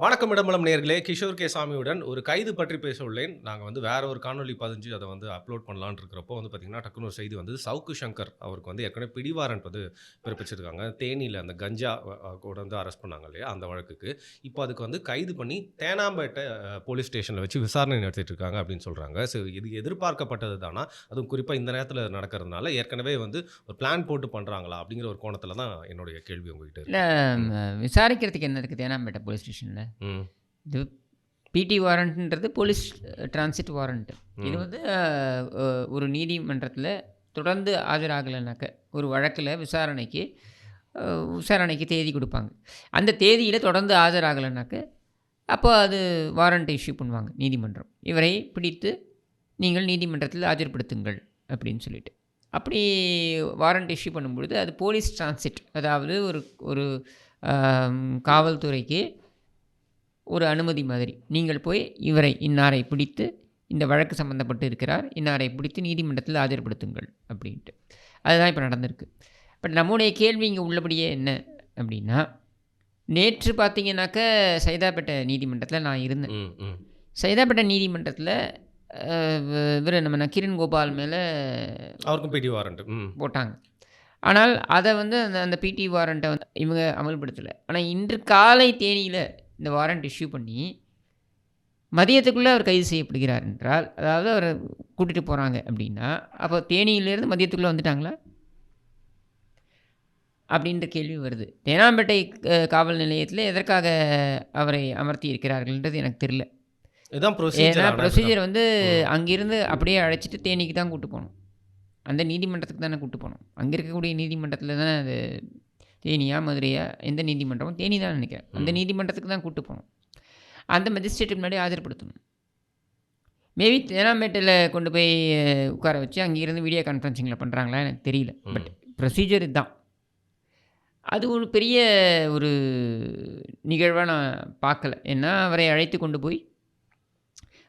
வணக்கம் இடமலம் நேயர்களே! கிஷோர் கே. சாமியுடன் ஒரு கைது பற்றி பேச உள்ளேன். நாங்க வேற ஒரு காணொளி பதிஞ்சு அத அப்லோட் பண்ணலான்னு இருக்கிறப்போ பார்த்தீங்கன்னா, டக்குனு ஒரு செய்தி வந்தது. சவுக்கு சங்கர் அவருக்கு ஏற்கனவே பிடி வாரண்ட் பிறப்பிச்சிருக்காங்க. தேனியில அந்த கஞ்சா கூட அரெஸ்ட் பண்ணாங்க இல்லையா? அந்த வழக்குக்கு. இப்போ அதுக்கு கைது பண்ணி தேனாம்பேட்டை போலீஸ் ஸ்டேஷன்ல வச்சு விசாரணை நடத்திட்டு இருக்காங்க அப்படின்னு சொல்றாங்க. இது எதிர்பார்க்கப்பட்டது தானா? அதுவும் குறிப்பா இந்த நேரத்தில நடக்கிறதுனால ஏற்கனவே ஒரு பிளான் போட்டு பண்றாங்களா? அப்படிங்கிற ஒரு கோணத்தில தான் என்னுடைய கேள்வி உங்ககிட்ட இல்ல இருக்கு. விசாரிக்கிறதுக்கு என்ன இருக்கு தேனாம்பேட்டை போலீஸ் ஸ்டேஷன்ல? ம். இது பிடி வாரண்ட்ன்றது போலீஸ் டிரான்சிட் வாரண்ட். இது ஒரு நீதிமன்றத்தில தொடர்ந்து ஆஜராகலைனாக்க, ஒரு வழக்கில் விசாரணைக்கு தேதி கொடுப்பாங்க. அந்த தேதியில் தொடர்ந்து ஆஜராகலைனாக்க, அப்போ அது வாரண்ட் இஷ்யூ பண்ணுவாங்க நீதிமன்றம். இவரை பிடித்து நீங்கள் நீதிமன்றத்தில் ஆஜர்படுத்துங்கள் அப்படின்னு சொல்லிட்டு. அப்படி வாரண்ட் இஷ்யூ பண்ணும்பொழுது அது போலீஸ் டிரான்சிட், அதாவது ஒரு காவல்துறைக்கு ஒரு அனுமதி மாதிரி. நீங்கள் போய் இன்னாரை பிடித்து இந்த வழக்கு சம்மந்தப்பட்டு இருக்கிறார், இன்னாரை பிடித்து நீதிமன்றத்தில் ஆஜர்படுத்துங்கள் அப்படின்ட்டு. அதுதான் இப்போ நடந்திருக்கு. பட் நம்முடைய கேள்வி இங்கே உள்ளபடியே என்ன அப்படின்னா, நேற்று பார்த்தீங்கன்னாக்க சைதாப்பேட்டை நீதிமன்றத்தில் நான் இருந்தேன். சைதாப்பேட்டை நீதிமன்றத்தில் நம்ம நக்கீரன் கோபால் மேலே அவருக்கும் பிடி வாரண்ட் போட்டாங்க. ஆனால் அதை அந்த பிடி வாரண்ட்டை இவங்க அமல்படுத்தலை. ஆனால் இன்று காலை தேனியில் இந்த வாரண்ட் இஷ்யூ பண்ணி மதியத்துக்குள்ளே அவர் கைது செய்யப்படுகிறார் என்றால், அதாவது அவரை கூட்டிகிட்டு போகிறாங்க அப்படின்னா, அப்போ தேனியிலேருந்து மதியத்துக்குள்ளே வந்துட்டாங்களா அப்படின்ற கேள்வி வருது. தேனாம்பேட்டை காவல் நிலையத்தில் எதற்காக அவரை அமர்த்தி இருக்கிறார்கள்ன்றது எனக்கு தெரியல. ஏன்னா ப்ரொசீஜர் அங்கிருந்து அப்படியே அழைச்சிட்டு தேனிக்கு தான் கூப்பிட்டு போகணும். அந்த நீதிமன்றத்துக்கு தானே கூப்பிட்டு போகணும். அங்கே இருக்கக்கூடிய நீதிமன்றத்தில் தானே அது தேனியா மதுரையா எந்த நீதிமன்றமும் தேனி தான் நினைக்கிறேன். அந்த நீதிமன்றத்துக்கு தான் கூப்பிட்டு போகணும். அந்த மெஜிஸ்ட்ரேட்டுக்கு முன்னாடி ஆஜர்படுத்தணும். மேபி தேனாம்பேட்டையில் கொண்டு போய் உட்கார வச்சு அங்கேருந்து வீடியோ கான்ஃபரன்சிங்கில் பண்ணுறாங்களா எனக்கு தெரியல. பட் ப்ரொசீஜர் இதுதான். அது ஒரு பெரிய ஒரு நிகழ்வாக நான் பார்க்கல. ஏன்னா அவரை அழைத்து கொண்டு போய்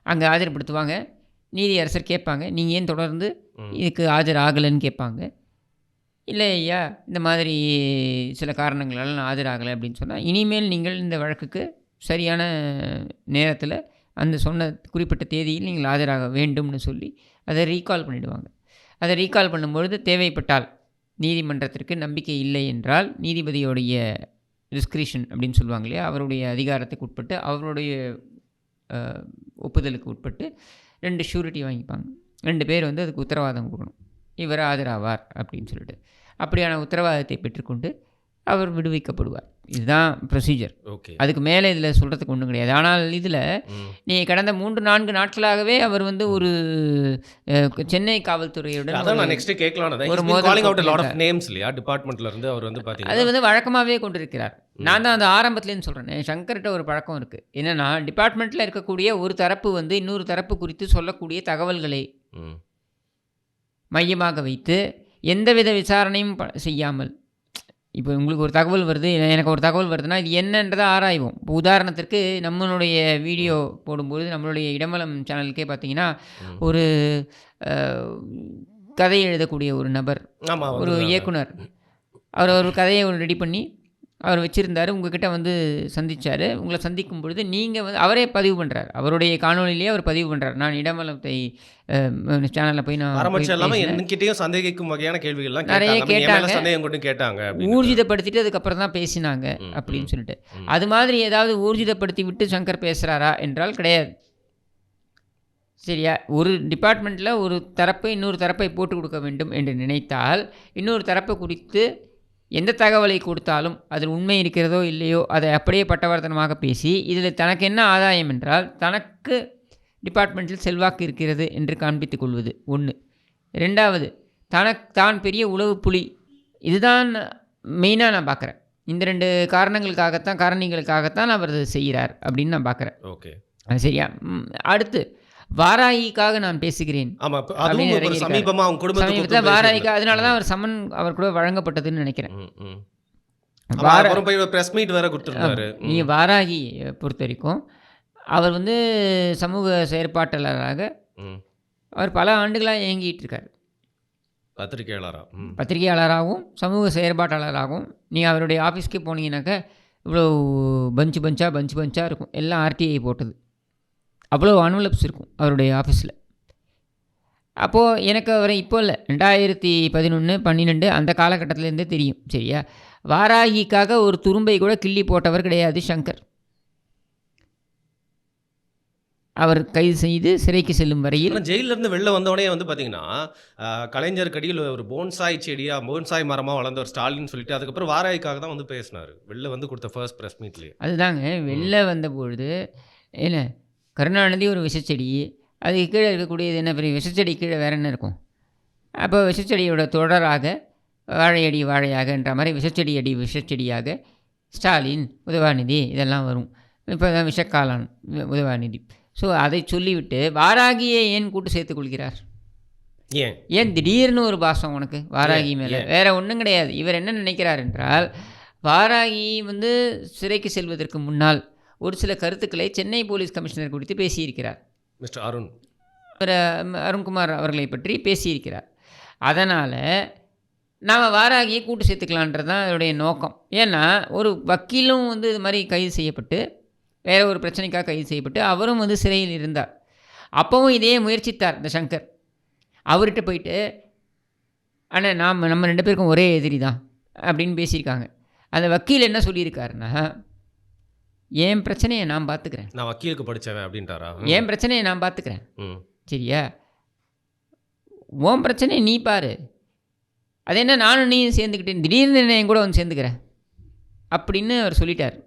அங்கே ஆஜர்படுத்துவாங்க. நீதியரசர் கேட்பாங்க, நீங்கள் ஏன் தொடர்ந்து இதுக்கு ஆஜர் ஆகலைன்னு கேட்பாங்க. இல்லை ஐயா, இந்த மாதிரி சில காரணங்களால் நான் ஆஜராகலை அப்படின்னு சொன்னால், இனிமேல் நீங்கள் இந்த வழக்குக்கு சரியான நேரத்தில் அந்த சொன்ன குறிப்பிட்ட தேதியில் நீங்கள் ஆஜராக வேண்டும்னு சொல்லி அதை ரீகால் பண்ணிவிடுவாங்க. அதை ரீகால் பண்ணும்பொழுது தேவைப்பட்டால், நீதிமன்றத்திற்கு நம்பிக்கை இல்லை என்றால், நீதிபதியோடைய டிஸ்கிரிஷன் அப்படின்னு சொல்லுவாங்க இல்லையா, அவருடைய அதிகாரத்துக்கு உட்பட்டு, அவருடைய ஒப்புதலுக்கு உட்பட்டு 2 ஷூரிட்டி வாங்கிப்பாங்க. 2 பேர் அதுக்கு உத்தரவாதம் கொடுக்கணும், இவர் ஆஜராவார் அப்படின்னு சொல்லிட்டு. அப்படியான உத்தரவாதத்தை பெற்றுக்கொண்டு அவர் விடுவிக்கப்படுவார். இதுதான் ப்ரொசீஜர். ஓகே. அதுக்கு மேலே இதில் சொல்கிறதுக்கு ஒன்றும் கிடையாது. ஆனால் இதில் நீங்கள் கடந்த 3-4 நாட்களாகவே அவர் ஒரு சென்னை காவல்துறையுடன் அது வழக்கமாகவே கொண்டிருக்கிறார். நான் தான் அந்த ஆரம்பத்துலேருந்து சொல்கிறேன், சங்கர்கிட்ட ஒரு பழக்கம் இருக்குது. என்னென்னா, டிபார்ட்மெண்ட்டில் இருக்கக்கூடிய ஒரு தரப்பு இன்னொரு தரப்பு குறித்து சொல்லக்கூடிய தகவல்களை மையமாக வைத்து எந்தவித விசாரணையும் செய்யாமல், இப்போ உங்களுக்கு ஒரு தகவல் வருது, எனக்கு ஒரு தகவல் வருதுன்னா இது என்னன்றதை ஆராய்வோம். இப்போ உதாரணத்திற்கு நம்மளுடைய வீடியோ போடும்போது நம்மளுடைய இடமலம் சேனலுக்கே பார்த்தீங்கன்னா, ஒரு கதை எழுதக்கூடிய ஒரு நபர், ஒரு இயக்குனர், அவர் ஒரு கதையை ரெடி பண்ணி அவர் வச்சுருந்தார். உங்கள்கிட்ட சந்தித்தார். உங்களை சந்திக்கும் பொழுது நீங்கள் அவரே பதிவு பண்ணுறார், அவருடைய காணொலியிலேயே அவர் பதிவு பண்ணுறார். நான் இடமலத்தை சேனலில் போய் என்கிட்டயும் சந்தேகிக்கும் வகையான கேள்விகள்லாம் நிறைய கேட்டாங்க. ஊர்ஜிதப்படுத்திட்டு அதுக்கப்புறம் தான் பேசினாங்க அப்படின்னு சொல்லிட்டு. அது மாதிரி ஏதாவது ஊர்ஜிதப்படுத்தி விட்டு சங்கர் பேசுகிறாரா என்றால் கிடையாது. சரியா? ஒரு டிபார்ட்மெண்ட்டில் ஒரு தரப்பை இன்னொரு தரப்பை போட்டு கொடுக்க வேண்டும் என்று நினைத்தால், இன்னொரு தரப்பை குறித்து எந்த தகவலை கொடுத்தாலும் அதில் உண்மை இருக்கிறதோ இல்லையோ அதை அப்படியே பட்டவர்த்தனமாக பேசி, இதில் தனக்கு என்ன ஆதாயம் என்றால், தனக்கு டிபார்ட்மெண்ட்டில் செல்வாக்கு இருக்கிறது என்று காண்பித்துக் கொள்வது ஒன்று. 2வது, தான் பெரிய உளவு புலி. இதுதான் மெயினாக நான் பார்க்குறேன். இந்த 2 காரணிகளுக்காகத்தான் அவர் செய்கிறார் அப்படின்னு நான் பார்க்குறேன். ஓகே, சரியா? அடுத்து வாராகிக்காக நான் பேசுகிறேன். வாராகிக்கா, அதனால தான் அவர் சம்மன் அவர் கூட வழங்கப்பட்டதுன்னு நினைக்கிறேன். நீங்கள் வாராகி பொறுத்த வரைக்கும் அவர் சமூக செயற்பாட்டாளராக அவர் பல ஆண்டுகளாக இயங்கிட்டு இருக்கார். பத்திரிகையாளராகவும் சமூக செயற்பாட்டாளராகவும் நீங்கள் அவருடைய ஆஃபீஸ்க்கே போனீங்கன்னாக்க இவ்வளோ பஞ்சு பஞ்சாக இருக்கும். எல்லாம் ஆர்டிஐ போட்டது. அவ்வளோ என்வலப்ஸ் இருக்கும் அவருடைய ஆஃபீஸில். அப்போது எனக்கு அவரை இப்போ இல்லை, 2011, 12 அந்த காலகட்டத்திலேருந்தே தெரியும். சரியா? வாராகிக்காக ஒரு துரும்பை கூட கிள்ளி போட்டவர் கிடையாது சங்கர். அவர் கைது செய்து சிறைக்கு செல்லும் வரையில் ஜெயிலிருந்து வெளில வந்தோடனே வந்து பார்த்தீங்கன்னா கலைஞர் கடியில் ஒரு போன்சாய் செடியா போன்சாய் மரமாக வளர்ந்தவர் ஸ்டாலின் சொல்லிட்டு அதுக்கப்புறம் வாராய்க்காக தான் வந்து பேசினார் வெளில வந்து கொடுத்த ஃபர்ஸ்ட் ப்ரெஸ் மீட்லேயே. அதுதாங்க வெளில வந்த பொழுது என்ன கருணாநிதி ஒரு விஷச்செடி, அதுக்கு கீழே இருக்கக்கூடியது என்ன பெரிய விஷச்செடி கீழே வேறு என்ன இருக்கும்? அப்போ விஷச்செடியோட தொடராக வாழையடி வாழையாகன்ற மாதிரி விஷச்செடி அடி விஷச்செடியாக ஸ்டாலின், உதயநிதி இதெல்லாம் வரும். இப்போ தான் விஷக்காலான் உதயநிதி. ஸோ அதை சொல்லிவிட்டு வாராகியை ஏன் கூட்டு சேர்த்துக் கொள்கிறார்? ஏன் திடீர்னு ஒரு பாசம் உனக்கு வாராகி மேலே? வேறு ஒன்றும் கிடையாது. இவர் என்ன நினைக்கிறார் என்றால், வாராகி வந்து சிறைக்கு செல்வதற்கு முன்னால் ஒரு சில கருத்துக்களை சென்னை போலீஸ் கமிஷனர் குறித்து பேசியிருக்கிறார். மிஸ்டர் அருண்குமார் அவர்களை பற்றி பேசியிருக்கிறார். அதனால் நாம் வாராகியை கூட்டு சேர்த்துக்கலான்றது தான் அதனுடைய நோக்கம். ஏன்னா ஒரு வக்கீலும் வந்து இது மாதிரி கைது செய்யப்பட்டு வேறு ஒரு பிரச்சனைக்காக கைது செய்யப்பட்டு அவரும் வந்து சிறையில் இருந்தார். அப்போவும் இதே முயற்சித்தார் இந்த சங்கர். அவர்கிட்ட போயிட்டு ஆனால் நம்ம 2 பேருக்கும் ஒரே எதிரி தான் அப்படின்னு பேசியிருக்காங்க. அந்த வக்கீல் என்ன சொல்லியிருக்காருன்னா, என் பிரச்சனையை நான் பார்த்துக்கிறேன், நான் வக்கீலுக்கு படித்தவன் அப்படின்ட்டாரா? என் பிரச்சனையை நான் பார்த்துக்கிறேன், சரியா? உன் பிரச்சனையை நீ பாரு, அது என்ன நானும் நீயும் சேர்ந்துக்கிட்டேன், திடீர்னு என்ன என் கூட வந்து சேர்ந்துக்கிறேன் அப்படின்னு அவர் சொல்லிட்டார்.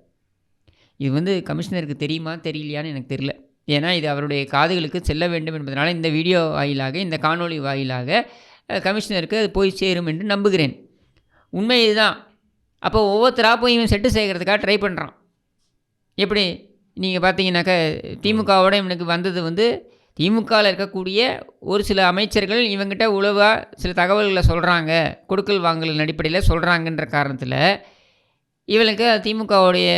இது வந்து கமிஷனருக்கு தெரியுமா தெரியலையான்னு எனக்கு தெரியல. ஏன்னா இது அவருடைய காதுகளுக்கு செல்ல வேண்டும் என்பதனால் இந்த வீடியோ வாயிலாக, இந்த காணொளி வாயிலாக கமிஷனருக்கு அது போய் சேரும் என்று நம்புகிறேன். உண்மை இதுதான். அப்போ ஒவ்வொருத்தராக போய் இவன் செட்டு சேர்க்கறதுக்காக ட்ரை பண்ணுறான். எப்படி நீங்கள் பார்த்தீங்கன்னாக்கா திமுகவோட இவனுக்கு வந்தது வந்து திமுகவில் இருக்கக்கூடிய ஒரு சில அமைச்சர்கள் இவங்கிட்ட உளவாக சில தகவல்களை சொல்கிறாங்க, கொடுக்கல் வாங்கல் அடிப்படையில் சொல்கிறாங்கன்ற காரணத்தில் இவனுக்கு திமுகவுடைய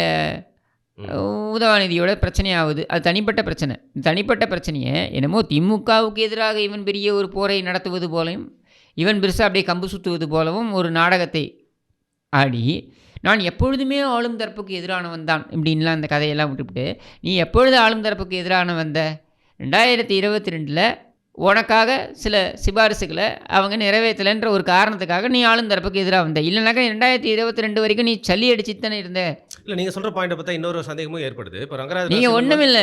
உதயநிதியோட பிரச்சனையாகுது. அது தனிப்பட்ட பிரச்சனை. தனிப்பட்ட பிரச்சனையை என்னமோ திமுகவுக்கு எதிராக இவன் பெரிய ஒரு போரை நடத்துவது போலவும், இவன் பெருசாக அப்படியே கம்பு சுற்றுவது போலவும் ஒரு நாடகத்தை ஆடி, நான் எப்பொழுதுமே ஆளும் தரப்புக்கு எதிரானவன் தான் இப்படின்லாம் அந்த கதையெல்லாம் விட்டுவிட்டு, நீ எப்பொழுது ஆளும் தரப்புக்கு எதிரானவன்? 2022 உனக்காக சில சிபாரிசுகளை அவங்க நிறைவேற்றலைன்ற ஒரு காரணத்துக்காக நீ ஆளும் தரப்புக்கு எதிராக வந்த. இல்லைனாக்கா 2022 வரைக்கும் நீ சளி அடிச்சு தானே இருந்த. இல்லை, நீங்கள் சொல்கிற பாயிண்ட்டை பார்த்தா இன்னொரு சந்தேகமும் ஏற்படுது. இப்போ ரங்கராஜ் நீங்கள் ஒன்றும் இல்லை,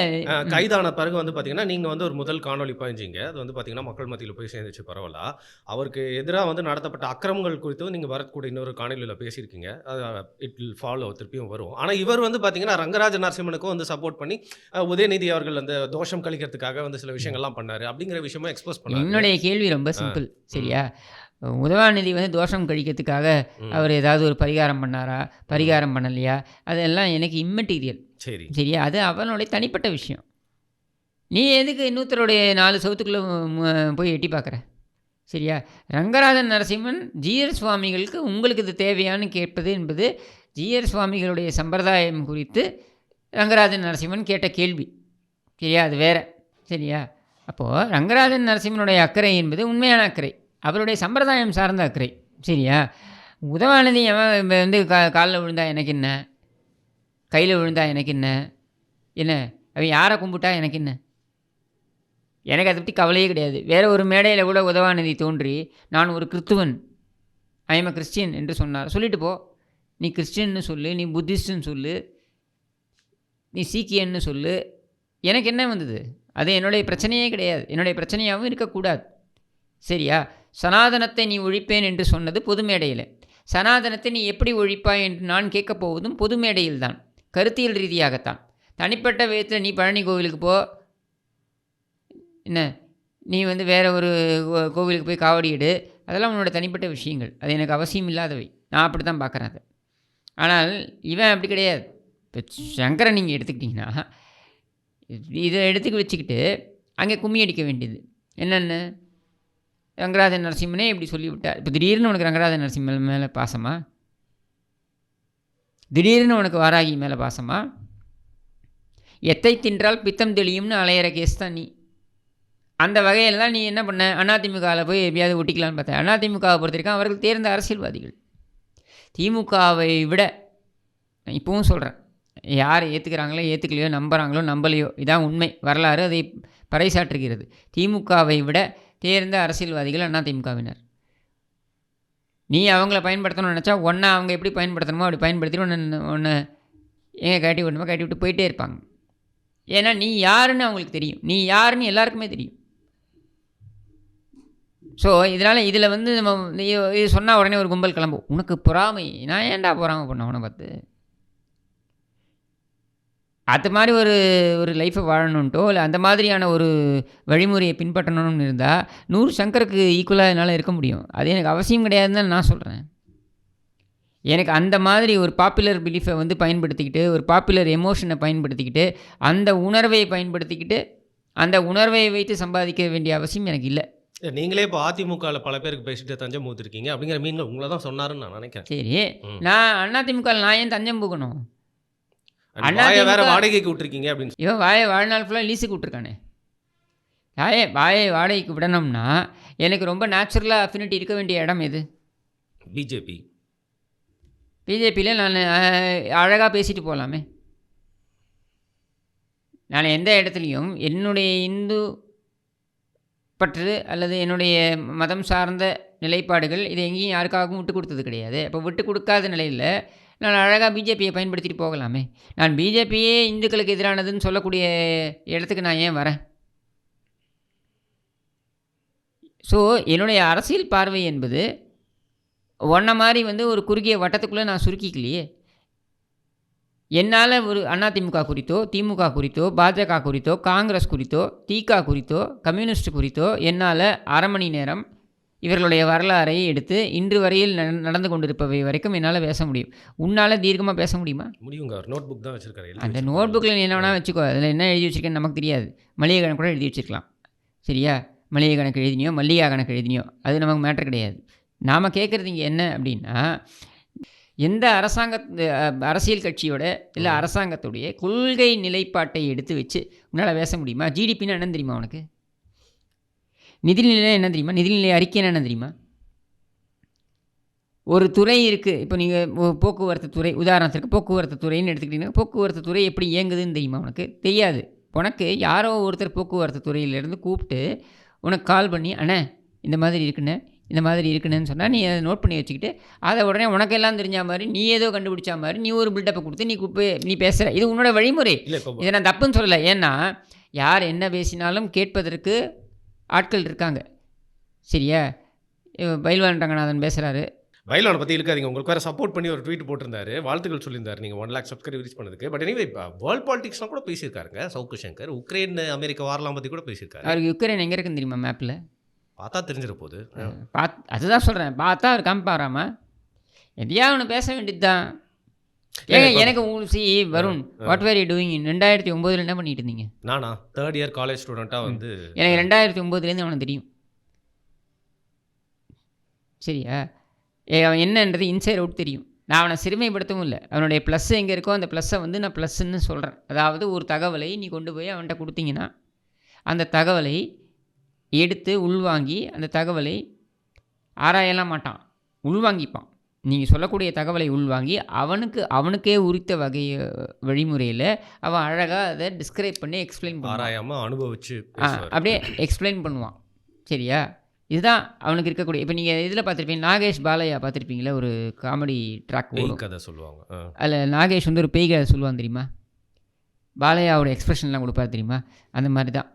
கைதான பிறகு வந்து பார்த்தீங்கன்னா நீங்கள் வந்து ஒரு முதல் காணொலி பாய்ஞ்சிங்க. அது வந்து பார்த்தீங்கன்னா மக்கள் மத்தியில் போய் சேர்ந்துச்சு பரவலா. அவருக்கு எதிராக வந்து நடத்தப்பட்ட அக்கிரமங்கள் குறித்து நீங்கள் வரக்கூடிய இன்னொரு காணொலியில் பேசியிருக்கீங்க. அது இட் வில் ஃபாலோ, திருப்பியும் வரும். ஆனால் இவர் வந்து பார்த்தீங்கன்னா ரங்கராஜ நரசிம்மனுக்கும் வந்து சப்போர்ட் பண்ணி உதயநிதி அவர்கள் அந்த தோஷம் கழிக்கிறதுக்காக வந்து சில விஷயங்கள்லாம் பண்ணார் அப்படிங்கிற விஷயமா எக்ஸ்போஸ் பண்ணார். என்னுடைய கேள்வி ரொம்ப சிம்பிள், சரியா? உதயநிதி வந்து தோஷம் கழிக்கிறதுக்காக அவர் ஏதாவது ஒரு பரிகாரம் பண்ணாரா, பரிகாரம் பண்ணலையா, அதெல்லாம் எனக்கு இம்மெட்டீரியல். சரியா? அது அவனுடைய தனிப்பட்ட விஷயம். நீ எதுக்கு இன்னொருத்தருடைய 4 சவுத்துக்குள்ளே போய் எட்டி பார்க்குற? சரியா? ரங்கராஜன் நரசிம்மன் ஜிஆர் சுவாமிகளுக்கு உங்களுக்கு இது தேவையான்னு கேட்பது என்பது ஜிஆர் சுவாமிகளுடைய சம்பிரதாயம் குறித்து ரங்கராஜன் நரசிம்மன் கேட்ட கேள்வி. சரியா? அது வேறு. சரியா? அப்போது ரங்கராஜன் நரசிம்மனுடைய அக்கறை என்பது உண்மையான அக்கறை, அவருடைய சம்பிரதாயம் சார்ந்த அக்கறை. சரியா? உதயநிதி அவன் வந்து காலில் விழுந்தா எனக்கு என்ன, கையில் விழுந்தா எனக்கு என்ன, அவன் யாரை கும்பிட்டா எனக்கு என்ன, எனக்கு அதை பற்றி கவலையே கிடையாது. வேறு ஒரு மேடையில் கூட உதயநிதி தோன்றி நான் ஒரு கிறிஸ்துவன், ஐ எம் அ கிறிஸ்டியன் என்று சொன்னார். சொல்லிட்டு போ, நீ கிறிஸ்டின்னு சொல்லு, நீ புத்திஸ்ட்னு சொல்லு, நீ சீக்கியன்னு சொல்லு, எனக்கு என்ன வந்தது? அது என்னுடைய பிரச்சனையே கிடையாது, என்னுடைய பிரச்சனையாகவும் இருக்கக்கூடாது. சரியா? சனாதனத்தை நீ ஒழிப்பேன் என்று சொன்னது பொது மேடையில், சனாதனத்தை நீ எப்படி ஒழிப்பாய் என்று நான் கேட்கப் போவதும் பொது மேடையில் தான், கருத்தியல் ரீதியாகத்தான். தனிப்பட்ட விதத்தில் நீ பழனி கோவிலுக்கு போ, என்ன நீ வந்து வேறு ஒரு கோவிலுக்கு போய் காவடி எடு, அதெல்லாம் உன்னோட தனிப்பட்ட விஷயங்கள், அது எனக்கு அவசியம் இல்லாதவை. நான் அப்படி தான் பார்க்குறேன் அதை. ஆனால் இவன் அப்படி கிடையாது. இப்போ சங்கரை நீங்கள் எடுத்துக்கிட்டிங்கன்னா இதை எடுத்துக்க வச்சுக்கிட்டு அங்கே கும்மி அடிக்க வேண்டியது என்னென்ன, ரங்கராஜன் நரசிம்மனே இப்படி சொல்லிவிட்டார். இப்போ திடீர்னு உனக்கு ரங்கராஜன் நரசிம்மன் மேலே பாசமா? திடீர்னு உனக்கு வாராகி மேலே பாசமா? எத்தை தின்றால் பித்தம் தெளியும்னு அலையிற கேஸ் தான் நீ. அந்த வகையில் தான் நீ என்ன பண்ண, அதிமுகவில் போய் எப்படியாவது ஒட்டிக்கலான்னு பார்த்தேன். அதிமுகவை பொறுத்த வரைக்கும் அவர்கள் தேர்ந்த அரசியல்வாதிகள். திமுகவை விட நான் இப்போவும் சொல்கிறேன், யார் ஏற்றுக்கிறாங்களோ ஏற்றுக்கலையோ, நம்புகிறாங்களோ நம்பலையோ, இதான் உண்மை. வரலாறு அதை பறைசாற்றுகிறது. திமுகவை விட தேர்ந்த அரசியல்வாதிகள் அதிமுகவினர். நீ அவங்கள பயன்படுத்தணும்னு நினச்சா ஒன்றா அவங்க எப்படி பயன்படுத்தணுமோ அப்படி பயன்படுத்திட்டு ஒன்று எங்கே கட்டி விடணுமோ கட்டி விட்டு போயிட்டே இருப்பாங்க. ஏன்னா நீ யாருன்னு அவங்களுக்கு தெரியும், நீ யாருன்னு எல்லாருக்குமே தெரியும். ஸோ இதனால் இதில் நம்ம இது சொன்னால் உடனே ஒரு கும்பல் கிளம்பும், உனக்கு பொறாமை, நான் ஏன்டா பொறாமை பண்ண உன பார்த்து. அது மாதிரி ஒரு லைஃப்பை வாழணுன்ட்டோ இல்லை அந்த மாதிரியான ஒரு வழிமுறையை பின்பற்றணும்னு இருந்தால் 100 சங்கருக்கு ஈக்குவலாக என்னால் இருக்க முடியும். அது எனக்கு அவசியம் கிடையாதுன்னு தான் நான் சொல்கிறேன். எனக்கு அந்த மாதிரி ஒரு பாப்புலர் பிலீஃபை பயன்படுத்திக்கிட்டு, ஒரு பாப்புலர் எமோஷனை பயன்படுத்திக்கிட்டு, அந்த உணர்வை பயன்படுத்திக்கிட்டு, அந்த உணர்வை வைத்து சம்பாதிக்க வேண்டிய அவசியம் எனக்கு இல்லை. நீங்களே இப்போ அதிமுகவில் பல பேருக்கு பேசிட்டு தஞ்சம் பூத்திருக்கீங்க அப்படிங்கிற மீன்கள் உங்களை தான் சொன்னாருன்னு நான் நினைக்கிறேன். சரி, நான் அதிமுகவில் நான் ஏன் தஞ்சம் போகணும்? வேற வாடகைக்கு விட்டுருக்கீங்க அப்படின்னு இவன் வாழ்நாள் ஃபுல்லாக லீஸுக்கு விட்டுருக்கானே. வாயை வாடகைக்கு விடணும்னா எனக்கு ரொம்ப நேச்சுரலாக அஃபினிட்டி இருக்க வேண்டிய இடம் எது? பிஜேபியில் நான் அழகாக பேசிட்டு போகலாமே. நான் எந்த இடத்துலையும் என்னுடைய இந்து பற்று அல்லது என்னுடைய மதம் சார்ந்த நிலைப்பாடுகள் இதை எங்கேயும் யாருக்காகவும் விட்டு கொடுத்தது கிடையாது. அப்போ விட்டு கொடுக்காத நிலையில் நான் அழகாக பிஜேபியை பயன்படுத்திட்டு போகலாமே. நான் பிஜேபியே இந்துக்களுக்கு எதிரானதுன்னு சொல்லக்கூடிய இடத்துக்கு நான் ஏன் வரேன்? ஸோ என்னுடைய அரசியல் பார்வை என்பது ஒன்றை மாதிரி ஒரு குறுகிய வட்டத்துக்குள்ளே நான் சுருக்கிக்கலையே. என்னால் ஒரு அதிமுக குறித்தோ, திமுக குறித்தோ, பாஜக குறித்தோ, காங்கிரஸ் குறித்தோ, திக குறித்தோ, கம்யூனிஸ்ட் குறித்தோ என்னால் அரை மணி நேரம் இவர்களுடைய வரலாறை எடுத்து இன்று வரையில் நடந்து கொண்டிருப்பவை வரைக்கும் என்னால் பேச முடியும். உன்னால் தீர்க்கமாக பேச முடியுமா? முடியுங்க. ஒரு நோட் புக் தான் வச்சுருக்காரு. அந்த நோட் புக்கில் நீ என்ன வேணால் வச்சுக்கோ, அதில் என்ன எழுதி வச்சுருக்கேன்னு நமக்கு தெரியாது. மளிகை கணக்கு கூட எழுதி வச்சுருக்கலாம். சரியா? மளிகை கணக்கு எழுதினியோ மல்லிகா கணக்கு எழுதினியோ அது நமக்கு மேட்டர் கிடையாது. நாம் கேட்குறது இங்கே என்ன அப்படின்னா, எந்த அரசியல் கட்சியோட இல்லை அரசாங்கத்துடைய கொள்கை நிலைப்பாட்டை எடுத்து வச்சு உன்னால் பேச முடியுமா? ஜிடிபின்னா என்னன்னு தெரியுமா உனக்கு? நிதிநிலை என்ன தெரியுமா? நிதிநிலை அறிக்கை என்ன தெரியுமா? ஒரு துறை இருக்குது. இப்போ நீங்கள் போக்குவரத்து துறை, உதாரணத்திற்கு போக்குவரத்து துறைன்னு எடுத்துக்கிட்டிங்கன்னா, போக்குவரத்து துறை எப்படி இயங்குதுன்னு தெரியுமா உனக்கு? தெரியாது. உனக்கு யாரோ ஒருத்தர் போக்குவரத்து துறையிலேருந்து கூப்பிட்டு உனக்கு கால் பண்ணி, அண்ணே இந்த மாதிரி இருக்குன்னு சொன்னால் நீ அதை நோட் பண்ணி வச்சுக்கிட்டு அதை உடனே உனக்கெல்லாம் தெரிஞ்ச மாதிரி நீ ஏதோ கண்டுபிடிச்ச மாதிரி நீ ஒரு பில்டப்பை கொடுத்து நீ பேசுகிற. இது உன்னோட வழிமுறை. இதை நான் தப்புன்னு சொல்லலை. ஏன்னா யார் என்ன பேசினாலும் கேட்பதற்கு ஆட்கள் இருக்காங்க. சரியா? பைல்வான் ரங்கநாதன் பேசுகிறாரு. பைல்வானை பற்றி இருக்காதிங்க. உங்களுக்கு வேறு சப்போர்ட் பண்ணி ஒரு ட்வீட் போட்டிருந்தாரு, வாழ்த்துக்கள் சொல்லியிருந்தாரு நீங்கள் 1 lakh சப்ஸ்கிரைப் ரீச் பண்ணதுக்கு. பட் எனிவே வேர்ல்ட் பாலிடிக்ஸ்லாம் கூட பேசியிருக்காருங்க சவுக்கு சங்கர். உக்ரைன் அமெரிக்கா வாரலாம் பற்றி கூட பேசியிருக்காரு. அவருக்கு யுக்ரைன் எங்கே இருக்குன்னு தெரியுமா? மேப்பில் பார்த்தா தெரிஞ்சிட போகுது. அதுதான் சொல்கிறேன், பார்த்தா அவர் காமிப்பாராமா? எதையா ஒன்று பேச வேண்டியது தான். ஏங்க எனக்கு Varun, what were you doing in 2009 என்ன பண்ணிட்டு இருந்தீங்க? நானா 3rd இயர் காலேஜ் ஸ்டூடெண்ட்டாக எனக்கு 2009 அவனுக்கு தெரியும். சரியா? அவன் என்னன்றது இன்சைட் அவுட் தெரியும். நான் அவனை சிறுமைப்படுத்தவும் இல்லை. அவனுடைய ப்ளஸ் எங்கே இருக்கோ அந்த ப்ளஸ்ஸை நான் ப்ளஸ்ன்னு சொல்கிறேன். அதாவது ஒரு தகவலை நீ கொண்டு போய் அவன்கிட்ட கொடுத்தீங்கன்னா அந்த தகவலை எடுத்து உள்வாங்கி அந்த தகவலை ஆராயலாம் மாட்டான், உள்வாங்கிப்பான். நீங்கள் சொல்லக்கூடிய தகவலை உள்வாங்கி அவனுக்கே உரித்த வழிமுறையில் அவன் அழகாக அதை டிஸ்கிரைப் பண்ணி எக்ஸ்பிளைன் பண்ணுவான். ஆராயாமல் அனுபவிச்சு அப்படியே எக்ஸ்பிளைன் பண்ணுவான். சரியா? இதுதான் அவனுக்கு இருக்கக்கூடிய. இப்போ நீங்கள் இதில் பார்த்துருப்பீங்க, நாகேஷ் பாலையா பார்த்துருப்பீங்களா? ஒரு காமெடி ட்ராக் கதை சொல்லுவாங்க. அதில் நாகேஷ் ஒரு பேய் கதை சொல்லுவான் தெரியுமா? பாலையாவோட எக்ஸ்பிரஷன்லாம் கொடுப்பாரு தெரியுமா? அந்த மாதிரி தான்.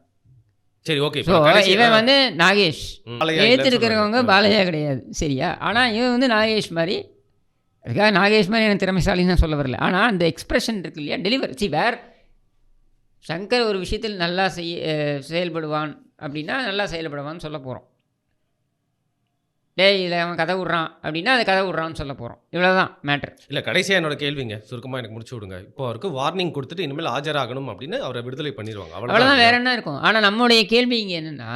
சரி, ஓகே. ஸோ இவன் நாகேஷ் ஏற்றிருக்கிறவங்க பாலையா கிடையாது. சரியா? ஆனால் இவன் நாகேஷ் மாதிரி. அதுக்காக நாகேஷ் மாதிரி எனக்கு திறமைசாலின்னு நான் சொல்ல வரல. ஆனால் அந்த எக்ஸ்பிரஷன் இருக்கு இல்லையா, டெலிவரி. வேர் சங்கர் ஒரு விஷயத்தில் நல்லா செயல்படுவான் அப்படின்னா நல்லா செயல்படுவான்னு சொல்ல போகிறோம். இதில் அவன் கதை விட்றான் அப்படின்னா அதை கதை விட்றான்னு சொல்ல போகிறோம். இவ்வளோதான் மேட்ரு. இல்லை, கடைசியாக என்னோட கேள்விங்க, சுருக்கமாக எனக்கு முடிச்சு விடுங்க. இப்போ அவருக்கு வார்னிங் கொடுத்துட்டு இனிமேல் ஆஜராகணும் அப்படின்னு அவரை விடுதலை பண்ணிடுவாங்க. அவ்வளோதான், வேற என்ன இருக்கும்? ஆனால் நம்மளுடைய கேள்வி இங்கே என்னென்னா,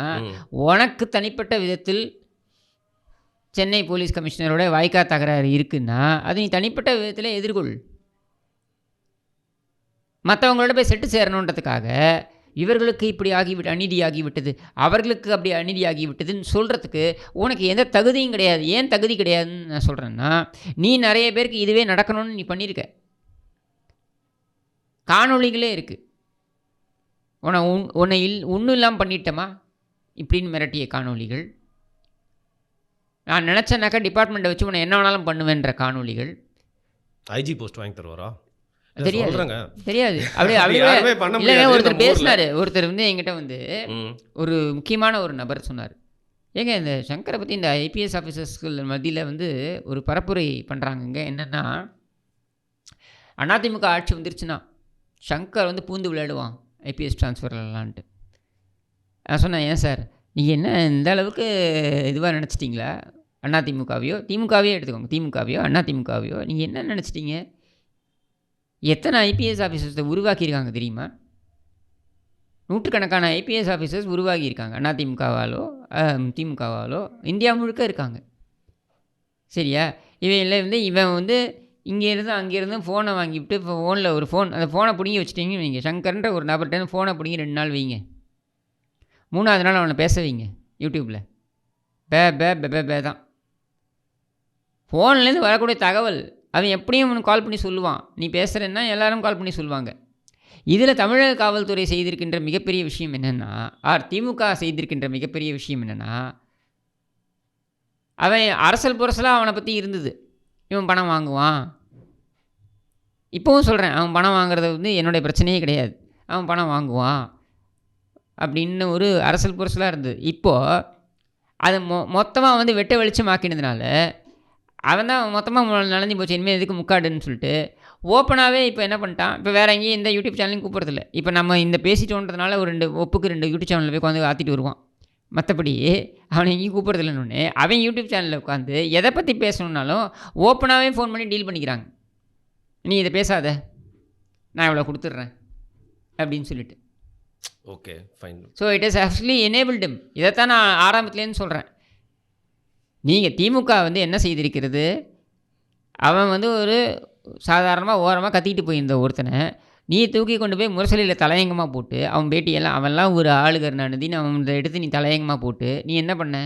உனக்கு தனிப்பட்ட விதத்தில் சென்னை போலீஸ் கமிஷனரோட வாய்க்கா தகராறு இருக்குன்னா அது நீ தனிப்பட்ட விதத்தில் எதிர்கொள். மற்றவங்களோட போய் செட்டு சேரணுன்றதுக்காக இவர்களுக்கு இப்படி அநீதி ஆகிவிட்டது, அவர்களுக்கு அப்படி அநீதி ஆகிவிட்டதுன்னு சொல்கிறதுக்கு உனக்கு எந்த தகுதியும் கிடையாது. ஏன் தகுதி கிடையாதுன்னு நான் சொல்கிறேன்னா, நீ நிறைய பேருக்கு இதுவே நடக்கணும்னு நீ பண்ணியிருக்க. காணொளிகளே இருக்குது. உன்னை ஒன்றும் இல்லாமல் பண்ணிட்டோமா இப்படின்னு மிரட்டிய காணொளிகள். நான் நினச்சேனாக்கா டிபார்ட்மெண்ட்டை வச்சு உன்னை என்ன வேணாலும் பண்ணுவேன்ற காணொளிகள். ஐஜி போஸ்ட் வாங்கி தருவாரா? தெரியாது. அப்படியே இல்லைங்க, ஒருத்தர் பேசினார். ஒருத்தர் வந்து என்கிட்ட வந்து ஒரு முக்கியமான ஒரு நபர் சொன்னார், ஏங்க இந்த சங்கரை பற்றி இந்த ஐபிஎஸ் ஆஃபீஸர்ஸ்கள் மத்தியில் வந்து ஒரு பரப்புரை பண்ணுறாங்கங்க. என்னென்னா, அதிமுக ஆட்சி வந்துருச்சுன்னா சங்கர் வந்து பூந்து விளையாடுவான் ஐபிஎஸ் ட்ரான்ஸ்ஃபர்லான்ட்டு. நான் சொன்னேன், ஏன் சார் நீங்கள் என்ன இந்த அளவுக்கு இதுவாக நினச்சிட்டிங்களா? அதிமுகவையோ திமுகவையோ எடுத்துக்கோங்க, திமுகவையோ அதிமுகவையோ நீங்கள் என்ன நினச்சிட்டிங்க? எத்தனை ஐபிஎஸ் ஆஃபீஸர்ஸை உருவாக்கியிருக்காங்க தெரியுமா? நூற்றுக்கணக்கான ஐபிஎஸ் ஆஃபீஸர்ஸ் உருவாகியிருக்காங்க அதிமுகவாலோ திமுகவாலோ, இந்தியா முழுக்க இருக்காங்க. சரியா? இவன் வந்து இங்கேருந்து அங்கேருந்து ஃபோனை வாங்கிவிட்டு இப்போ ஃபோனில் ஒரு ஃபோன், அந்த ஃபோனை பிடிங்கி வச்சுட்டிங்கன்னு வைங்க, சங்கர்ன்ற ஒரு நபர்கிட்ட ஃபோனை பிடிங்கி 2 நாள் வைங்க, 3ஆவது நாள் அவனை பேச வைங்க யூடியூப்பில். பே பே பே பே தான் ஃபோன்லேருந்து வரக்கூடிய தகவல் அவன் எப்படியும் அவனுக்கு கால் பண்ணி சொல்லுவான். நீ பேசுகிறேன்னா எல்லோரும் கால் பண்ணி சொல்லுவாங்க. இதில் தமிழக காவல்துறை செய்திருக்கின்ற மிகப்பெரிய விஷயம் என்னென்னா, திமுக செய்திருக்கின்ற மிகப்பெரிய விஷயம் என்னென்னா, அவன் அரசல் புரசலாக அவனை பற்றி இருந்தது. இவன் பணம் வாங்குவான். இப்போவும் சொல்கிறேன், அவன் பணம் வாங்குறது வந்து என்னுடைய பிரச்சனையே கிடையாது. அவன் பணம் வாங்குவான் அப்படின்னு ஒரு அரசல் புரசலாக இருந்தது. இப்போது அது மொத்தமாக வந்து வெட்ட வெளிச்சமாக்கினதுனால அவன் தான் மொத்தமாக நனைஞ்சு போச்சு. இனிமேல் எதுக்கு முக்காடுன்னு சொல்லிட்டு ஓப்பனாகவே இப்போ என்ன பண்ணிட்டான், இப்போ வேறு எங்கேயும் இந்த யூடியூப் சேனலையும் கூப்பிட்றதில்ல. இப்போ நம்ம இந்த பேசிட்டோன்றதுனால ஒரு 2 யூடியூப் சேனலில் போய் உட்காந்து ஆற்றிட்டு வருவான். மற்றபடி அவனை எங்கேயும் கூப்பிட்றதில்லன்னு அவன் யூடியூப் சேனலில் உட்காந்து எதை பற்றி பேசணுன்னாலும் ஓப்பனாகவே ஃபோன் பண்ணி டீல் பண்ணிக்கிறாங்க. நீ இதை பேசாத, நான் இவ்வளோ கொடுத்துட்றேன் அப்படின்னு சொல்லிட்டு. Okay, fine. So it is actually எனேபிள்டும். இதைத்தான் நான் ஆரம்பத்துலேருந்து சொல்கிறேன். நீங்கள் திமுக வந்து என்ன செய்திருக்கிறது, அவன் வந்து ஒரு சாதாரணமாக ஓரமாக கத்திக்கிட்டு போயிருந்த ஒருத்தனை நீ தூக்கி கொண்டு போய் முரசொலியில் தலையங்கமாக போட்டு, அவன் பேட்டியெல்லாம் அவன்லாம் ஒரு ஆளுகர் நடந்தின்னு அவன் எடுத்து நீ தலையங்கமாக போட்டு நீ என்ன பண்ண?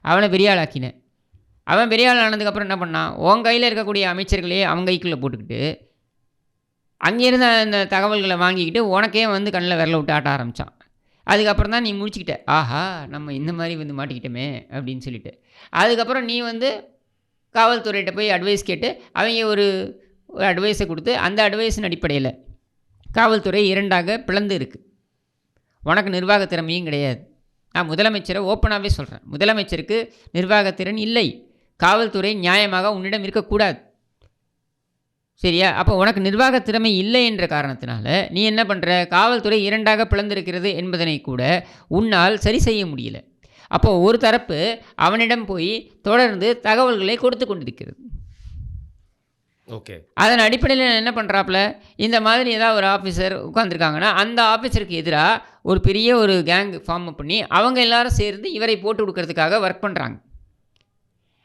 அவனை பெரிய ஆள் ஆக்கின. அவன் பெரிய ஆள் ஆனதுக்கப்புறம் என்ன பண்ணான், உன் கையில் இருக்கக்கூடிய அமைச்சர்களே அவன் கைக்குள்ளே போட்டுக்கிட்டு அங்கேருந்து அந்த தகவல்களை வாங்கிக்கிட்டு உனக்கே வந்து கண்ணில் விரல விட்டு ஆட்ட ஆரம்பித்தான். அதுக்கப்புறம் தான் நீ முடிச்சுக்கிட்ட, ஆஹா நம்ம இந்த மாதிரி வந்து மாட்டிக்கிட்டோமே அப்படின்னு சொல்லிட்டு. அதுக்கப்புறம் நீ வந்து காவல்துறையிட்ட போய் அட்வைஸ் கேட்டு அவங்க ஒரு அட்வைஸை கொடுத்து, அந்த அட்வைஸின் அடிப்படையில் காவல்துறை 2ஆக பிளந்து இருக்குது. உனக்கு நிர்வாக திறமையும் கிடையாது. நான் முதலமைச்சரை ஓப்பனாகவே சொல்கிறேன், முதலமைச்சருக்கு நிர்வாகத்திறன் இல்லை. காவல்துறை நியாயமாக உன்னிடம் இருக்கக்கூடாது. சரியா? அப்போ உனக்கு நிர்வாக திறமை இல்லை என்ற காரணத்தினால நீ என்ன பண்ணுற, காவல்துறை 2ஆக பிளந்திருக்கிறது என்பதனை கூட உன்னால் சரி செய்ய முடியல. அப்போது ஒரு தரப்பு அவனிடம் போய் தொடர்ந்து தகவல்களை கொடுத்து கொண்டிருக்கிறது. ஓகே, அதன் அடிப்படையில் என்ன பண்ணுறாப்புல, இந்த மாதிரி ஏதாவது ஒரு ஆஃபீஸர் உட்காந்துருக்காங்கன்னா அந்த ஆஃபீஸருக்கு எதிராக ஒரு பெரிய ஒரு கேங் ஃபார்ம் பண்ணி அவங்க எல்லாரும் சேர்ந்து இவரை போட்டு கொடுக்கறதுக்காக ஒர்க் பண்ணுறாங்க.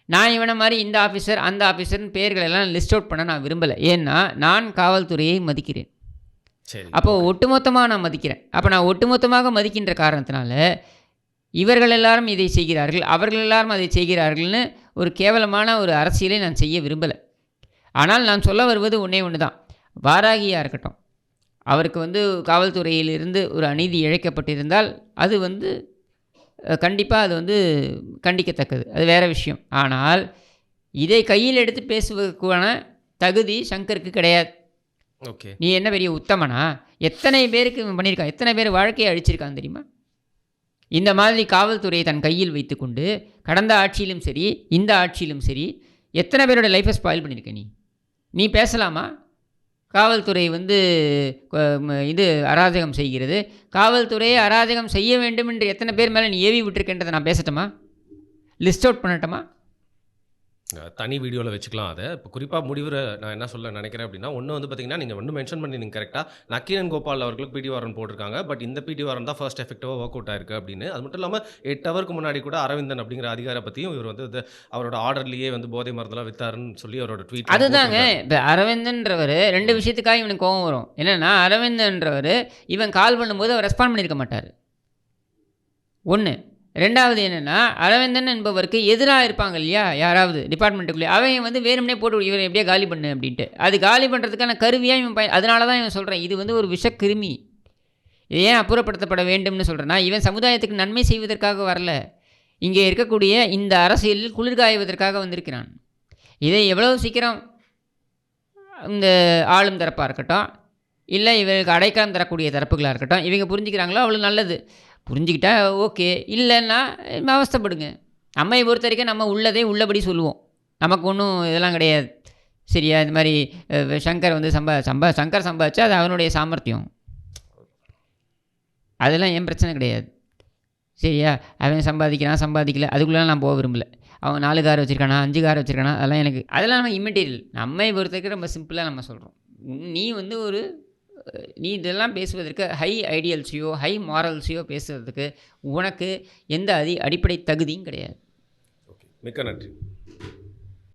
நான் இவனை மாதிரி இந்த ஆஃபீஸர் அந்த ஆஃபீஸர்னு பேர்களெல்லாம் லிஸ்ட் அவுட் பண்ண நான் விரும்பலை. ஏன்னா நான் காவல்துறையை மதிக்கிறேன். அப்போது ஒட்டுமொத்தமாக நான் மதிக்கிறேன். அப்போ நான் ஒட்டுமொத்தமாக மதிக்கின்ற காரணத்தினால இவர்கள் எல்லாரும் இதை செய்கிறார்கள், அவர்கள் எல்லாரும் அதை செய்கிறார்கள்னு ஒரு கேவலமான ஒரு அரசியலை நான் செய்ய விரும்பலை. ஆனால் நான் சொல்ல வருவது ஒன்று தான். வாராகியாக இருக்கட்டும், அவருக்கு வந்து காவல்துறையிலிருந்து ஒரு அநீதி இழைக்கப்பட்டிருந்தால் அது வந்து கண்டிப்பாக அது வந்து கண்டிக்கத்தக்கது, அது வேறு விஷயம். ஆனால் இதை கையில் எடுத்து பேசுவதற்கான தகுதி சங்கருக்கு கிடையாது. ஓகே, நீ என்ன பெரிய உத்தமனா? எத்தனை பேருக்கு பண்ணியிருக்கான், எத்தனை பேர் வாழ்க்கையை அழிச்சிருக்கான் தெரியுமா? இந்த மாதிரி காவல்துறையை தன் கையில் வைத்துக்கொண்டு கடந்த ஆட்சியிலும் சரி இந்த ஆட்சியிலும் சரி எத்தனை பேரோட லைஃப்பை ஸ்பாயில் பண்ணியிருக்க. நீ பேசலாமா? காவல்துறை வந்து இது அராஜகம் செய்கிறது, காவல்துறையை அராஜகம் செய்ய வேண்டும் என்று எத்தனை பேர் மேலே நீ ஏவி விட்டுருக்கின்றதை நான் பேசட்டுமா? லிஸ்ட் அவுட் பண்ணட்டுமா? தனி வீடியோவில் வச்சுக்கலாம். அதை இப்போ குறிப்பாக முடிவுரை நான் என்ன சொல்ல நினைக்கிறேன் அப்படின்னா, ஒன்று வந்து பார்த்தீங்கன்னா, நீங்கள் ஒன்று மென்ஷன் பண்ணிங்க கரெக்டாக, நக்கீரன் கோபால் அவர்களுக்கு பிடி வாரன் போட்டிருக்காங்க. பட் இந்த பிடி வாரன் தான் ஃபர்ஸ்ட் எஃபெக்டிவாக ஒர்க் அவுட் ஆயிருக்கு அப்படின்னு. அது மட்டும் இல்லாமல் 8 ஹவருக்கு முன்னாடி கூட அரவிந்தன் அப்படிங்கிற அதிகாரை பற்றியும் இவர் வந்து அவரோட ஆர்டர்லேயே வந்து போதை மருந்தெல்லாம் வித்தாருன்னு சொல்லி அவரோட ட்வீட். அதுதாங்க இப்போ அரவிந்தன்றவர் 2 விஷயத்துக்காக இவனுக்கு கோவம் வரும். என்னென்னா, அரவிந்தன்றவர் இவன் கால் பண்ணும்போது அவர் ரெஸ்பாண்ட் பண்ணியிருக்க மாட்டார். 1 2வது என்னென்னா, அரவிந்தன் என்பவருக்கு எதிராக இருப்பாங்க இல்லையா, யாராவது டிபார்ட்மெண்ட்டுக்குள்ளே, அவங்க வந்து வேணும்னே போட்டு இவரை எப்படியே காலி பண்ணு அப்படின்ட்டு. அது காலி பண்ணுறதுக்கான கருவியாக இவன் அதனால தான் இவன் சொல்கிறேன், இது வந்து ஒரு விஷக்கிருமி. இது ஏன் அப்புறப்படுத்தப்பட வேண்டும்னு சொல்கிறேன்னா, இவன் சமுதாயத்துக்கு நன்மை செய்வதற்காக வரல, இங்கே இருக்கக்கூடிய இந்த அரசியலில் குளிர்காய்வதற்காக வந்திருக்கிறான். இதை எவ்வளவு சீக்கிரம் இந்த ஆளும் தரப்பாக இருக்கட்டும், இல்லை இவங்களுக்கு அடைக்கலம் தரக்கூடிய தரப்புகளாக இருக்கட்டும், இவங்க புரிஞ்சுக்கிறாங்களோ அவ்வளோ நல்லது. புரிஞ்சுக்கிட்டா ஓகே, இல்லைன்னா அவஸ்தைப்படுங்க. நம்மை பொறுத்த வரைக்கும் நம்ம உள்ளதே உள்ளபடி சொல்லுவோம். நமக்கு ஒன்றும் இதெல்லாம் கிடையாது. சரியா? இந்த மாதிரி சங்கர் வந்து சங்கர் சம்பாதிச்சா அது அவனுடைய சாமர்த்தியம். அதெல்லாம் என் பிரச்சனை கிடையாது. சரியா? அவன் சம்பாதிக்கல, அதுக்குள்ளே நான் போக விரும்பல. அவன் 4 கார் வச்சுருக்கானா, 5 கார் வச்சுருக்கானா, அதெல்லாம் நம்ம இம்மெட்டீரியல். நம்மை பொறுத்த வரைக்கும் ரொம்ப சிம்பிளாக நம்ம சொல்கிறோம். நீ இதெல்லாம் பேசுவதற்கு ஹை ஐடியல்ஸையோ ஹை மாரல்ஸையோ பேசுகிறதுக்கு உனக்கு எந்த அடிப்படை தகுதியும் கிடையாது. ஓகே, மிக்க நன்றி.